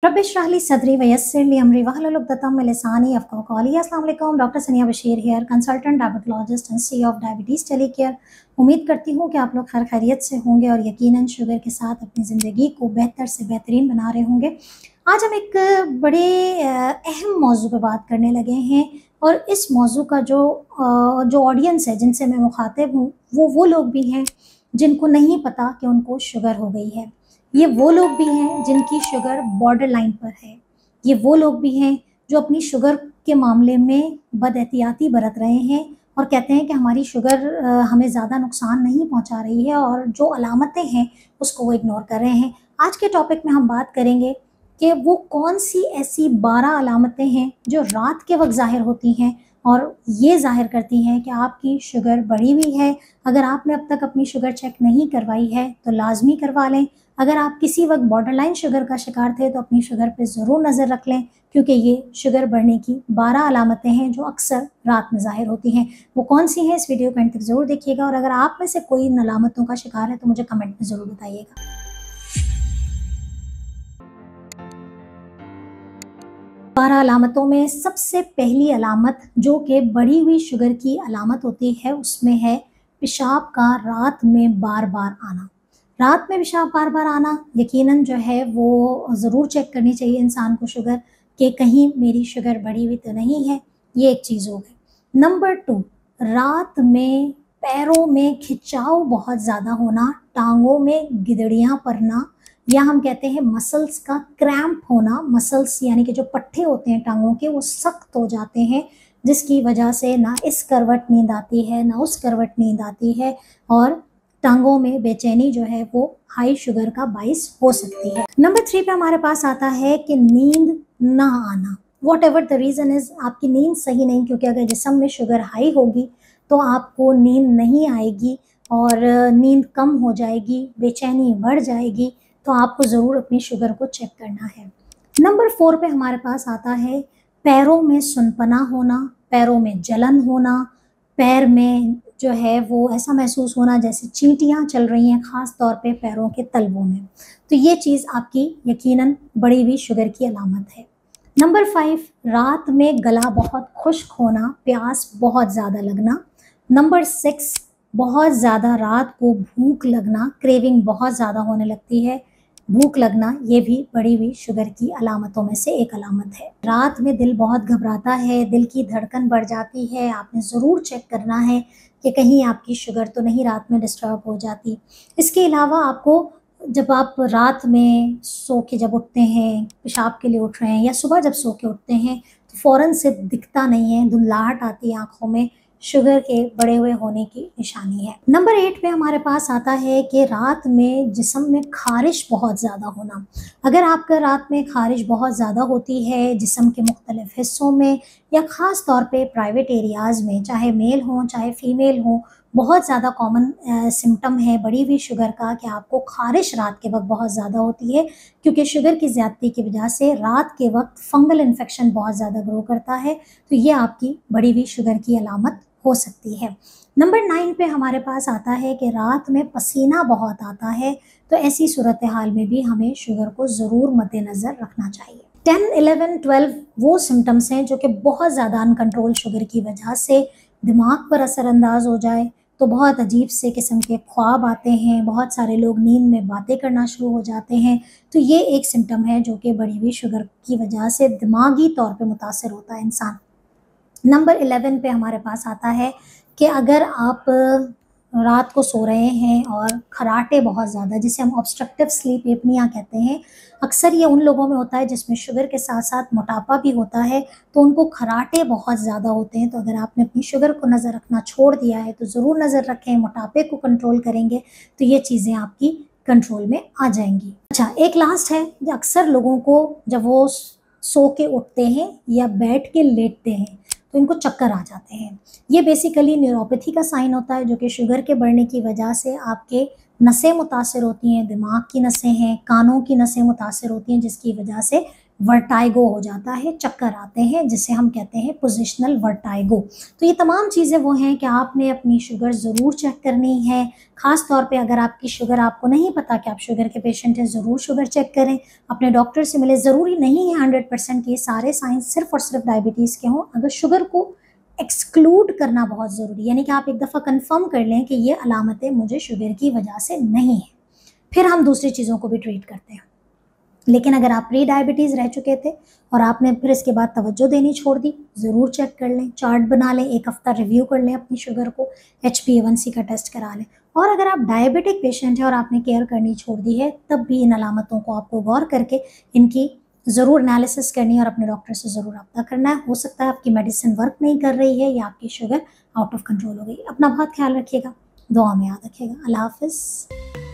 रब इश्रह ली सदरी वयस्सिर ली अमरी वहलुल उक़दतम मिन लिसानी यफ़क़हू क़ौली। अस्सलाम वालेकुम, डॉक्टर सनिया Bashir here, consultant diabetologist and CEO of diabetes टेलीकेयर। उम्मीद करती हूँ कि आप लोग खैर खैरियत से होंगे और यकीनन शुगर के साथ अपनी ज़िंदगी को बेहतर से बेहतरीन बना रहे होंगे। आज हम एक बड़े अहम मौज़ू पे बात करने लगे हैं और इस मौज़ू का जो ऑडियंस है, जिनसे मैं मुखातिब हूँ, वो लोग भी हैं जिनको नहीं पता कि उनको शुगर हो गई है। ये वो लोग भी हैं जिनकी शुगर बॉर्डर लाइन पर है। ये वो लोग भी हैं जो अपनी शुगर के मामले में बदएहतियाती बरत रहे हैं और कहते हैं कि हमारी शुगर हमें ज़्यादा नुकसान नहीं पहुंचा रही है और जो अलामतें हैं उसको वो इग्नोर कर रहे हैं। आज के टॉपिक में हम बात करेंगे कि वो कौन सी ऐसी 12 अलामतें हैं जो रात के वक्त ज़ाहिर होती हैं और ये ज़ाहिर करती हैं कि आपकी शुगर बढ़ी हुई है। अगर आपने अब तक अपनी शुगर चेक नहीं करवाई है तो लाजमी करवा लें। अगर आप किसी वक्त बॉर्डरलाइन शुगर का शिकार थे तो अपनी शुगर पे ज़रूर नज़र रख लें, क्योंकि ये शुगर बढ़ने की 12 अलामतें हैं जो अक्सर रात में ज़ाहिर होती हैं। वो कौन सी हैं, इस वीडियो को अंत तक ज़रूर देखिएगा और अगर आप में से कोई इन अलामतों का शिकार है तो मुझे कमेंट में ज़रूर बताइएगा। 12 अलामतों में सबसे पहली अलामत जो कि बढ़ी हुई शुगर की अलामत होती है उसमें है पेशाब का रात में बार-बार आना। रात में पेशाब बार-बार आना यकीनन जो है वो ज़रूर चेक करनी चाहिए इंसान को शुगर, कि कहीं मेरी शुगर बढ़ी हुई तो नहीं है। ये एक चीज़ हो गई। नंबर 2, रात में पैरों में खिंचाव बहुत ज़्यादा होना, टाँगों में गिदड़ियाँ पड़ना या हम कहते हैं मसल्स का क्रैम्प होना। मसल्स यानी कि जो पट्टे होते हैं टाँगों के वो सख्त हो जाते हैं, जिसकी वजह से ना इस करवट नींद आती है ना उस करवट नींद आती है और टांगों में बेचैनी जो है वो हाई शुगर का बाइस हो सकती है। नंबर 3 पे हमारे पास आता है कि नींद ना आना। What ever the reason is, आपकी नींद सही नहीं, क्योंकि अगर जिस्म में शुगर हाई होगी तो आपको नींद नहीं आएगी और नींद कम हो जाएगी, बेचैनी बढ़ जाएगी, तो आपको ज़रूर अपनी शुगर को चेक करना है। नंबर 4 पे हमारे पास आता है पैरों में सुनपना होना, पैरों में जलन होना, पैर में जो है वो ऐसा महसूस होना जैसे चींटियाँ चल रही हैं, ख़ास तौर पे पैरों के तलवों में। तो ये चीज़ आपकी यकीनन बढ़ी हुई शुगर की अलामत है। नंबर 5, रात में गला बहुत खुश्क होना, प्यास बहुत ज़्यादा लगना। नंबर 6, बहुत ज़्यादा रात को भूख लगना, क्रेविंग बहुत ज़्यादा होने लगती है। भूख लगना ये भी बढ़ी हुई शुगर की अलामतों में से एक अलामत है। रात में दिल बहुत घबराता है, दिल की धड़कन बढ़ जाती है, आपने ज़रूर चेक करना है कि कहीं आपकी शुगर तो नहीं रात में डिस्टर्ब हो जाती। इसके अलावा आपको जब आप रात में सो के जब उठते हैं, पेशाब के लिए उठ रहे हैं या सुबह जब सो के उठते हैं तो फ़ौरन से दिखता नहीं है, धुंधलाहट आती है आँखों में, शुगर के बढ़े हुए होने की निशानी है। नंबर 8 पे हमारे पास आता है कि रात में जिस्म में ख़ारिश बहुत ज़्यादा होना। अगर आपका रात में ख़ारिश बहुत ज़्यादा होती है जिस्म के मुख्तलिफ़ हिस्सों में या ख़ास तौर पे प्राइवेट एरियाज़ में, चाहे मेल हों चाहे फ़ीमेल हों, बहुत ज़्यादा कॉमन सिम्पटम है बढ़ी हुई शुगर का कि आपको ख़ारिश रात के वक्त बहुत ज़्यादा होती है, क्योंकि शुगर की ज़्यादती की वजह से रात के वक्त फंगल इन्फेक्शन बहुत ज़्यादा ग्रो करता है। तो ये आपकी बढ़ी हुई शुगर की अलामत हो सकती है। नंबर 9 पे हमारे पास आता है कि रात में पसीना बहुत आता है, तो ऐसी सूरत हाल में भी हमें शुगर को ज़रूर मद्देनज़र रखना चाहिए। 10, 11, 12 वो सिम्टम्स हैं जो कि बहुत ज़्यादा अनकंट्रोल शुगर की वजह से दिमाग पर असरअंदाज हो जाए तो बहुत अजीब से किस्म के ख्वाब आते हैं, बहुत सारे लोग नींद में बातें करना शुरू हो जाते हैं। तो ये एक सिम्टम है जो कि बढ़ी हुई शुगर की वजह से दिमागी तौर पे मुतासर होता है इंसान। नंबर 11 पे हमारे पास आता है कि अगर आप रात को सो रहे हैं और खर्राटे बहुत ज़्यादा, जिसे हम ऑब्स्ट्रक्टिव स्लीप एपनिया कहते हैं, अक्सर ये उन लोगों में होता है जिसमें शुगर के साथ साथ मोटापा भी होता है, तो उनको खर्राटे बहुत ज़्यादा होते हैं। तो अगर आपने अपनी शुगर को नज़र रखना छोड़ दिया है तो ज़रूर नज़र रखें, मोटापे को कंट्रोल करेंगे तो ये चीज़ें आपकी कंट्रोल में आ जाएंगी। अच्छा, एक लास्ट है, अक्सर लोगों को जब वो सो के उठते हैं या बैठ के लेटते हैं तो इनको चक्कर आ जाते हैं। ये बेसिकली न्यूरोपैथी का साइन होता है, जो कि शुगर के बढ़ने की वजह से आपके नसें मुतासर होती हैं, दिमाग की नसें हैं, कानों की नसें मुतासर होती हैं, जिसकी वजह से वर्टाइगो हो जाता है, चक्कर आते हैं, जिसे हम कहते हैं पोजिशनल वर्टाइगो। तो ये तमाम चीज़ें वो हैं कि आपने अपनी शुगर ज़रूर चेक करनी है। ख़ास तौर पे अगर आपकी शुगर, आपको नहीं पता कि आप शुगर के पेशेंट हैं, ज़रूर शुगर चेक करें, अपने डॉक्टर से मिले। ज़रूरी नहीं है 100% कि ये सारे साइंस सिर्फ और सिर्फ डायबिटीज़ के हों। अगर शुगर को एक्सक्लूड करना बहुत ज़रूरी है, यानी कि आप एक दफ़ा कंफर्म कर लें कि ये अलामतें मुझे शुगर की वजह से नहीं हैं, फिर हम दूसरी चीज़ों को भी ट्रीट करते हैं। लेकिन अगर आप प्री डायबिटीज़ रह चुके थे और आपने फिर इसके बाद तवज्जो देनी छोड़ दी, ज़रूर चेक कर लें, चार्ट बना लें, एक हफ्ता रिव्यू कर लें अपनी शुगर को, HbA1c का टेस्ट करा लें। और अगर आप डायबिटिक पेशेंट हैं और आपने केयर करनी छोड़ दी है, तब भी इन अलामतों को आपको गौर करके इनकी ज़रूर एनालिसिस करनी है और अपने डॉक्टर से ज़रूर रब्ता करना है। हो सकता है आपकी मेडिसिन वर्क नहीं कर रही है या आपकी शुगर आउट ऑफ कंट्रोल हो गई। अपना बहुत ख्याल रखिएगा, दुआ में याद रखिएगा। अल्लाह हाफ़िज़।